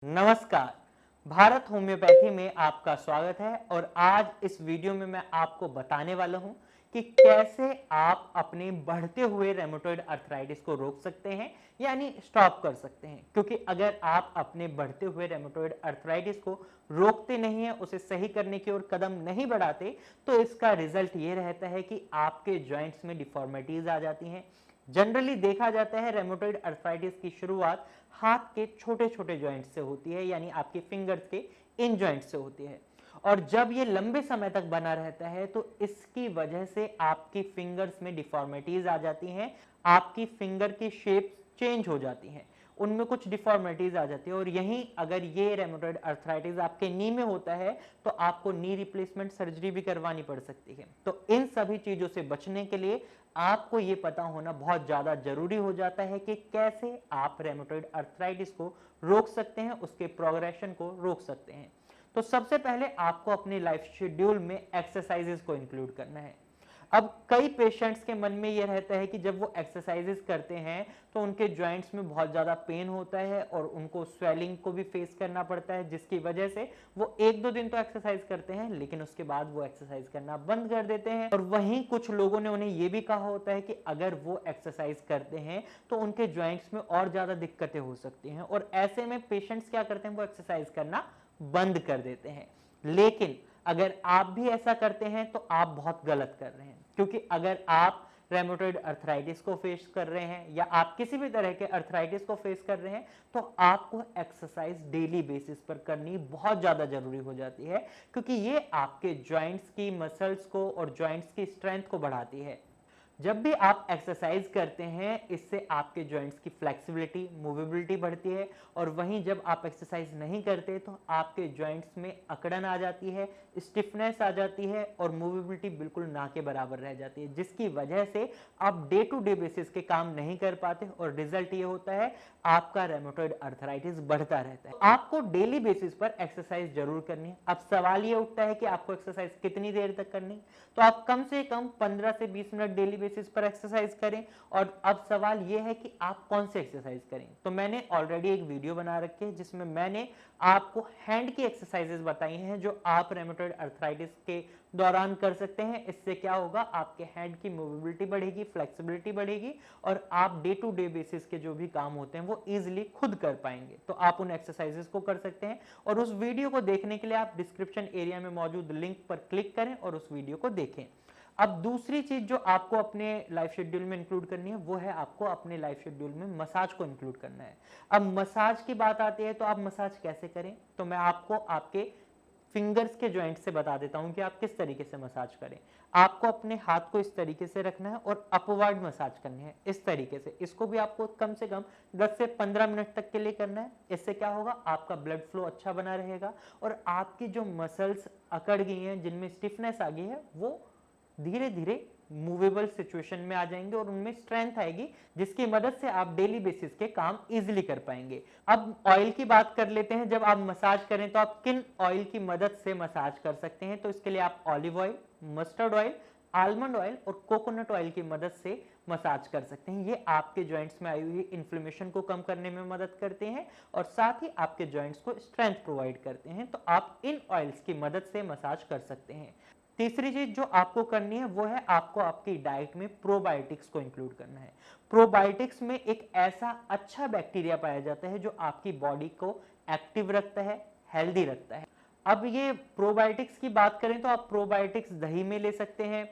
नमस्कार। भारत होम्योपैथी में आपका स्वागत है और आज इस वीडियो में मैं आपको बताने वाला हूं कि कैसे आप अपने बढ़ते हुए रेमेटॉइड अर्थराइटिस को रोक सकते हैं, यानी स्टॉप कर सकते हैं। क्योंकि अगर आप अपने बढ़ते हुए रेमेटॉइड अर्थराइटिस को रोकते नहीं हैं, उसे सही करने की ओर कदम नहीं बढ़ाते, तो इसका रिजल्ट ये रहता है कि आपके जॉइंट्स में डिफॉर्मिटीज आ जाती हैं। जनरली देखा जाता है रेमेटॉइड अर्थराइटिस की शुरुआत हाथ के छोटे छोटे जॉइंट से होती है, यानी आपके फिंगर्स के इन जॉइंट से होती है। और जब ये लंबे समय तक बना रहता है तो इसकी वजह से आपकी फिंगर्स में डिफॉर्मिटीज आ जाती हैं, आपकी फिंगर की शेप चेंज हो जाती हैं, उनमें कुछ डिफॉर्मिटीज आ जाती है। और यहीं अगर ये रेमेटॉइड अर्थराइटिस आपके नी में होता है तो आपको नी रिप्लेसमेंट सर्जरी भी करवानी पड़ सकती है। तो इन सभी चीजों से बचने के लिए आपको ये पता होना बहुत ज्यादा जरूरी हो जाता है कि कैसे आप रेमेटॉइड अर्थराइटिस को रोक सकते हैं, उसके प्रोग्रेशन को रोक सकते हैं। तो सबसे पहले आपको अपनी लाइफ शेड्यूल में एक्सरसाइजेस को इंक्लूड करना है। अब कई पेशेंट्स के मन में यह रहता है कि जब वो एक्सरसाइजेस करते हैं तो उनके जॉइंट्स में बहुत ज़्यादा पेन होता है और उनको स्वेलिंग को भी फेस करना पड़ता है, जिसकी वजह से वो एक दो दिन तो एक्सरसाइज करते हैं लेकिन उसके बाद वो एक्सरसाइज करना बंद कर देते हैं। और वहीं कुछ लोगों ने उन्हें ये भी कहा होता है कि अगर वो एक्सरसाइज करते हैं तो उनके जॉइंट्स में और ज़्यादा दिक्कतें हो सकती हैं, और ऐसे में पेशेंट्स क्या करते हैं, वो एक्सरसाइज करना बंद कर देते हैं। लेकिन अगर आप भी ऐसा करते हैं तो आप बहुत गलत कर रहे हैं, क्योंकि अगर आप रेमेटॉइड अर्थराइटिस को फेस कर रहे हैं या आप किसी भी तरह के अर्थराइटिस को फेस कर रहे हैं तो आपको एक्सरसाइज डेली बेसिस पर करनी बहुत ज्यादा जरूरी हो जाती है, क्योंकि ये आपके जॉइंट्स की मसल्स को और जॉइंट्स की स्ट्रेंथ को बढ़ाती है। जब भी आप एक्सरसाइज करते हैं इससे आपके जॉइंट्स की फ्लेक्सिबिलिटी, मूवेबिलिटी बढ़ती है। और वहीं जब आप एक्सरसाइज नहीं करते तो आपके जॉइंट्स में अकड़न आ जाती है, स्टिफनेस आ जाती है और मूवेबिलिटी बिल्कुल ना के बराबर रह जाती है, जिसकी वजह से आप डे टू डे बेसिस के काम नहीं कर पाते और रिजल्ट ये होता है आपका रेमेटॉइड अर्थराइटिस बढ़ता रहता है। आपको डेली बेसिस पर एक्सरसाइज जरूर करनी है। अब सवाल ये उठता है कि आपको एक्सरसाइज कितनी देर तक करनी, तो आप कम से कम 15 से 20 मिनट डेली बेसिस पर एक्सरसाइज करें। और अब सवाल यह है कि आप कौन से एक्सरसाइज करें। तो मैंने ऑलरेडी एक वीडियो बना रखी है जिसमें मैंने आपको हैंड की एक्सरसाइजेस बताई हैं जो आप रेमेटॉइड अर्थराइटिस के दौरान कर सकते हैं। इससे क्या होगा, आपके हैंड की मूवेबिलिटी बढ़ेगी, फ्लेक्सिबिलिटी बढ़ेगी और आप डे टू डे बेसिस के जो भी काम होते हैं वो इजीली खुद कर पाएंगे। तो आप उन एक्सरसाइजेस को कर सकते हैं और उस वीडियो को देखने के लिए आप डिस्क्रिप्शन एरिया में मौजूद लिंक पर क्लिक करें और उस वीडियो को देखें। अब दूसरी चीज जो आपको अपने लाइफ शेड्यूल में इंक्लूड करनी है वो है आपको अपने लाइफ शेड्यूल में मसाज को इंक्लूड करना है। अब मसाज की बात आती है तो आप मसाज कैसे करें, तो मैं आपको आपके फिंगर्स के जॉइंट से बता देता हूं कि आप किस तरीके से मसाज करें। आपको अपने हाथ को इस तरीके से रखना है और अपवर्ड मसाज करनी है इस तरीके से। इसको भी आपको कम से कम 10 से 15 मिनट तक के लिए करना है। इससे क्या होगा, आपका ब्लड फ्लो अच्छा बना रहेगा और आपकी जो मसल्स अकड़ गई हैं, जिनमें स्टिफनेस आ गई है, वो धीरे धीरे मूवेबल सिचुएशन में आ जाएंगे और उनमें स्ट्रेंथ आएगी, जिसकी मदद से आप डेली बेसिस के काम इजीली कर पाएंगे। अब ऑयल की बात कर लेते हैं। जब आप मसाज करें तो आप किन ऑयल की मदद से मसाज कर सकते हैं, तो इसके लिए आप olive oil, mustard oil, almond oil और कोकोनट ऑयल की मदद से मसाज कर सकते हैं। ये आपके जॉइंट्स में आई हुई इन्फ्लेमेशन को कम करने में मदद करते हैं और साथ ही आपके जॉइंट्स को स्ट्रेंथ प्रोवाइड करते हैं। तो आप इन ऑयल्स की मदद से मसाज कर सकते हैं। तीसरी चीज जो आपको करनी है वो है आपको आपकी डाइट में प्रोबायोटिक्स को इंक्लूड करना है। प्रोबायोटिक्स में एक ऐसा अच्छा बैक्टीरिया पाया जाता है जो आपकी बॉडी को एक्टिव रखता है, हेल्दी रखता है। अब ये प्रोबायोटिक्स की बात करें तो आप प्रोबायोटिक्स दही में ले सकते हैं,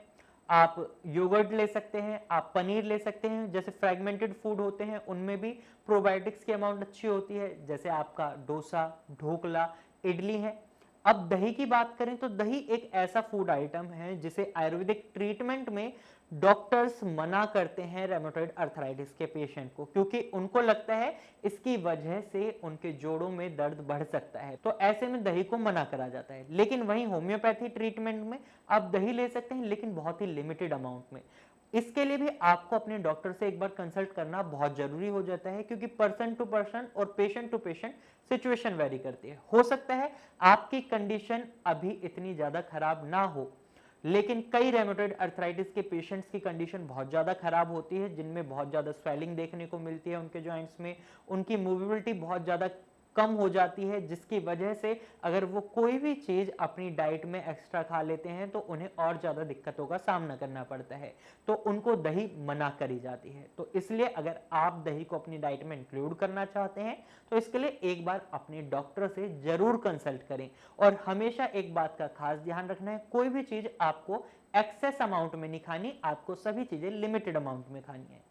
आप योगर्ट ले सकते हैं, आप पनीर ले सकते हैं। जैसे फ्रेगमेंटेड फूड होते हैं उनमें भी प्रोबायोटिक्स की अमाउंट अच्छी होती है, जैसे आपका डोसा, ढोकला, इडली है। अब दही की बात करें तो दही एक ऐसा फूड आइटम है जिसे आयुर्वेदिक ट्रीटमेंट में डॉक्टर्स मना करते हैं रेमेटॉइड अर्थराइटिस के पेशेंट को, क्योंकि उनको लगता है इसकी वजह से उनके जोड़ों में दर्द बढ़ सकता है। तो ऐसे में दही को मना करा जाता है। लेकिन वहीं होम्योपैथी ट्रीटमेंट में आप दही ले सकते हैं, लेकिन बहुत ही लिमिटेड अमाउंट में। इसके लिए भी आपको अपने डॉक्टर से एक बार कंसल्ट करना बहुत जरूरी हो जाता है, क्योंकि पर्सन टू पर्सन और patient to patient situation vary करती है। हो सकता है आपकी कंडीशन अभी इतनी ज्यादा खराब ना हो, लेकिन कई रेमेटॉइड अर्थराइटिस के पेशेंट्स की कंडीशन बहुत ज्यादा खराब होती है, जिनमें बहुत ज्यादा स्वेलिंग देखने को मिलती है उनके जॉइंट्स में, उनकी मूवेबिलिटी बहुत ज्यादा कम हो जाती है, जिसकी वजह से अगर वो कोई भी चीज अपनी डाइट में एक्स्ट्रा खा लेते हैं तो उन्हें और ज्यादा दिक्कतों का सामना करना पड़ता है, तो उनको दही मना करी जाती है। तो इसलिए अगर आप दही को अपनी डाइट में इंक्लूड करना चाहते हैं तो इसके लिए एक बार अपने डॉक्टर से जरूर कंसल्ट करें। और हमेशा एक बात का खास ध्यान रखना है, कोई भी चीज आपको एक्सेस अमाउंट में नहीं खानी, आपको सभी चीजें लिमिटेड अमाउंट में खानी है।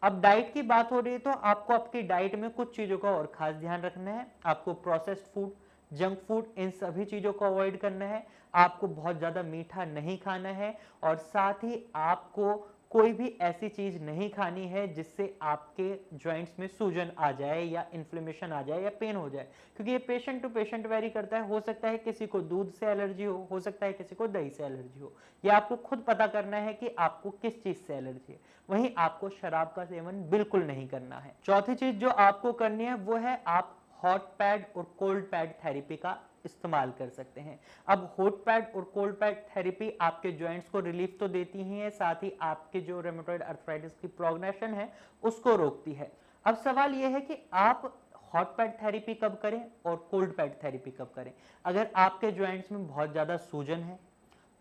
अब डाइट की बात हो रही है तो आपको आपकी डाइट में कुछ चीजों का और खास ध्यान रखना है। आपको प्रोसेस्ड फूड, जंक फूड, इन सभी चीजों को अवॉइड करना है। आपको बहुत ज्यादा मीठा नहीं खाना है और साथ ही आपको कोई भी ऐसी चीज नहीं खानी है जिससे आपके जॉइंट्स में सूजन आ जाए या इन्फ्लेमेशन आ जाए या पेन हो जाए, क्योंकि ये पेशेंट टू पेशेंट वेरी करता है। हो सकता है किसी को दूध से एलर्जी हो सकता है किसी को दही से एलर्जी हो। ये आपको खुद पता करना है कि आपको किस चीज से एलर्जी है। वहीं आपको शराब का सेवन बिल्कुल नहीं करना है। चौथी चीज जो आपको करनी है वो है आप हॉट पैड और कोल्ड पैड थेरेपी का इस्तेमाल कर सकते हैं। अब हॉट पैड और कोल्ड पैड थेरेपी आपके जॉइंट्स को रिलीफ तो देती ही है, साथ ही आपके जो रेमेटॉइड अर्थराइटिस की प्रोग्रेशन है उसको रोकती है। अब सवाल यह है कि आप हॉट पैड थेरेपी कब करें और कोल्ड पैड थेरेपी कब करें। अगर आपके जॉइंट्स में बहुत ज्यादा सूजन है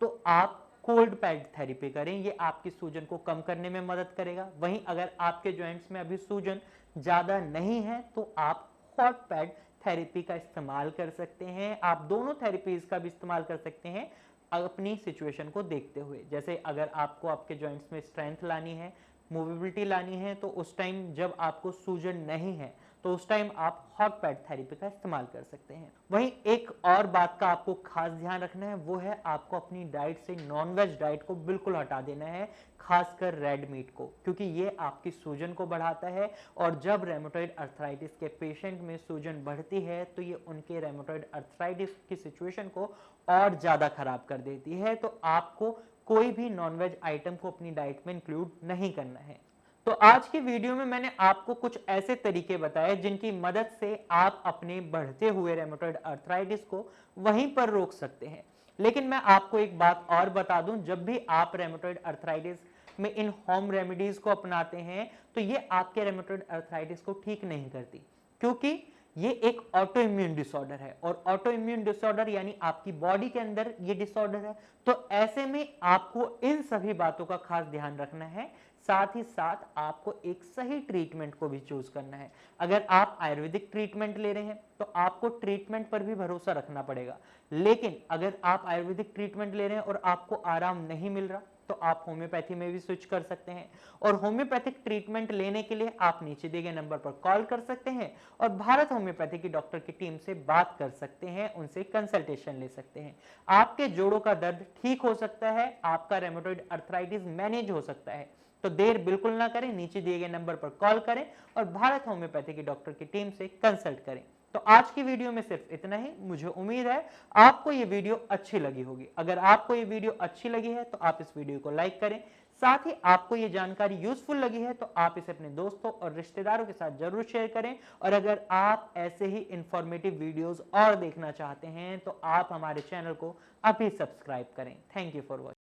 तो आप कोल्ड पैड थेरेपी करें, ये आपकी सूजन को कम करने में मदद करेगा। वहीं अगर आपके जॉइंट्स में अभी सूजन ज्यादा नहीं है तो आप हॉट पैड थेरेपी का इस्तेमाल कर सकते हैं। आप दोनों थेरेपीज का भी इस्तेमाल कर सकते हैं अपनी सिचुएशन को देखते हुए। जैसे अगर आपको आपके जॉइंट्स में स्ट्रेंथ लानी है, मूवेबिलिटी लानी है, तो उस टाइम जब आपको सूजन नहीं है तो उस टाइम आप हॉट पैड थेरेपी का इस्तेमाल कर सकते हैं। वहीं एक और बात का आपको खास ध्यान रखना है, वो है आपको अपनी डाइट से नॉनवेज डाइट को बिल्कुल हटा देना है, खासकर रेड मीट को, क्योंकि ये आपकी सूजन को बढ़ाता है। और जब रेमेटॉइड अर्थराइटिस के पेशेंट में सूजन बढ़ती है तो ये उनके रेमेटॉइड अर्थराइटिस की सिचुएशन को और ज्यादा खराब कर देती है। तो आपको कोई भी नॉनवेज आइटम को अपनी डाइट में इंक्लूड नहीं करना है। तो आज की वीडियो में मैंने आपको कुछ ऐसे तरीके बताए जिनकी मदद से आप अपने बढ़ते हुए रेमेटॉइड अर्थराइटिस को वहीं पर रोक सकते हैं। लेकिन मैं आपको एक बात और बता दूं, जब भी आप रेमेटॉइड अर्थराइटिस में इन होम रेमेडीज को अपनाते हैं तो ये आपके रेमेटॉइड अर्थराइटिस को ठीक नहीं करती, क्योंकि ये एक ऑटो इम्यून डिसऑर्डर है। और ऑटो इम्यून डिसऑर्डर यानी आपकी बॉडी के अंदर ये डिसऑर्डर है। तो ऐसे में आपको इन सभी बातों का खास ध्यान रखना है, साथ ही साथ आपको एक सही ट्रीटमेंट को भी चूज करना है। अगर आप आयुर्वेदिक ट्रीटमेंट ले रहे हैं तो आपको ट्रीटमेंट पर भी भरोसा रखना पड़ेगा। लेकिन अगर आप आयुर्वेदिक ट्रीटमेंट ले रहे हैं और आपको आराम नहीं मिल रहा तो आप होम्योपैथी में भी स्विच कर सकते हैं। और होम्योपैथिक ट्रीटमेंट लेने के लिए आप नीचे दिए गए नंबर पर कॉल कर सकते हैं और भारत होम्योपैथी की डॉक्टर की टीम से बात कर सकते हैं, उनसे कंसल्टेशन ले सकते हैं। आपके जोड़ों का दर्द ठीक हो सकता है, आपका रेमेटॉइड अर्थराइटिस मैनेज हो सकता है। तो देर बिल्कुल ना करें, नीचे दिए गए नंबर पर कॉल करें और भारत होम्योपैथी की डॉक्टर की टीम से कंसल्ट करें। तो आज की वीडियो में सिर्फ इतना ही। मुझे उम्मीद है आपको ये वीडियो अच्छी लगी होगी। अगर आपको ये वीडियो अच्छी लगी है तो आप इस वीडियो को लाइक करें। साथ ही आपको ये जानकारी यूजफुल लगी है तो आप इसे अपने दोस्तों और रिश्तेदारों के साथ जरूर शेयर करें। और अगर आप ऐसे ही इंफॉर्मेटिव वीडियोस और देखना चाहते हैं तो आप हमारे चैनल को अभी सब्सक्राइब करें। Thank you for watching.